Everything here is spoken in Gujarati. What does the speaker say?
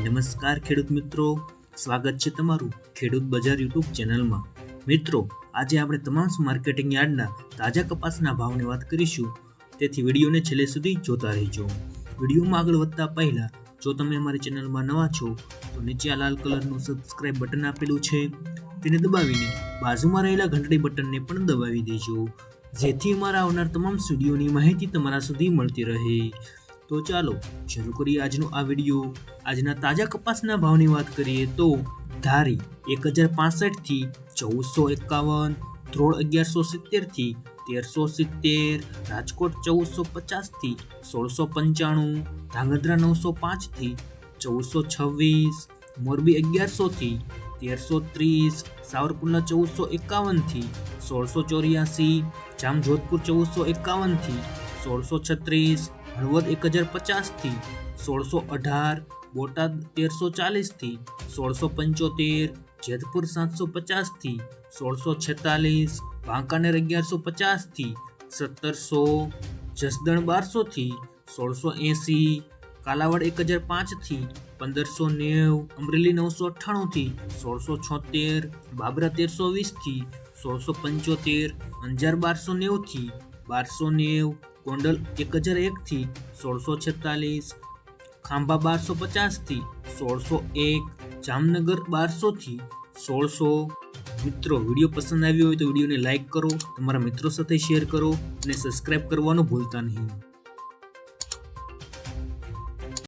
નમસ્કાર ખેડૂત મિત્રો, સ્વાગત છે તમારું ખેડૂત બજાર યુટ્યુબ ચેનલમાં। મિત્રો, આજે આપણે તમામ માર્કેટિંગ યાર્ડના તાજા કપાસના ભાવની વાત કરીશું, તેથી વિડીયોને છેલ્લે સુધી જોતા રહેજો। વિડીયોમાં આગળ વધતા પહેલા જો તમે અમારી ચેનલમાં નવા છો તો નીચે આ લાલ કલરનું સબસ્ક્રાઇબ બટન આપેલું છે, તેને દબાવીને બાજુમાં રહેલા ઘંટડી બટનને પણ દબાવી દેજો, જેથી અમારા આવનાર તમામ વિડીયોની માહિતી તમારા સુધી મળતી રહે। તો ચાલો શરૂ કરીએ આજનો આ વિડીયો। આજના તાજા કપાસના ભાવની વાત કરીએ તો ધારી 1065 થી 1451, ધ્રોળ 1170 થી 1370, રાજકોટ 1450 થી 1695, ધાંગધ્રા 905 થી 1426, મોરબી 1100 થી 1330, સાવરકુંડલા 1451 થી 1684, જામજોધપુર 1451 થી 1636, હળવદ 1050 થી 1618, બોટાદ 1340 થી 1675, જેતપુર 750 થી 1646, વાંકાનેર 1150 થી 1700, જસદણ 1200 થી 1680, કાલાવડ 1005 થી 1590, અમરેલી 998 થી 1676, બાબરા 1320 થી 1675, અંજાર 1290 થી 1290, ગોંડલ 1001 થી 1646, ખાંભા 1250 થી 1601, જામનગર 1200 થી 1600। મિત્રો, વિડીયો પસંદ આવ્યો હોય તો વિડીયોને લાઇક કરો, તમારા મિત્રો સાથે શેર કરો અને સબસ્ક્રાઇબ કરવાનું ભૂલતા નહીં।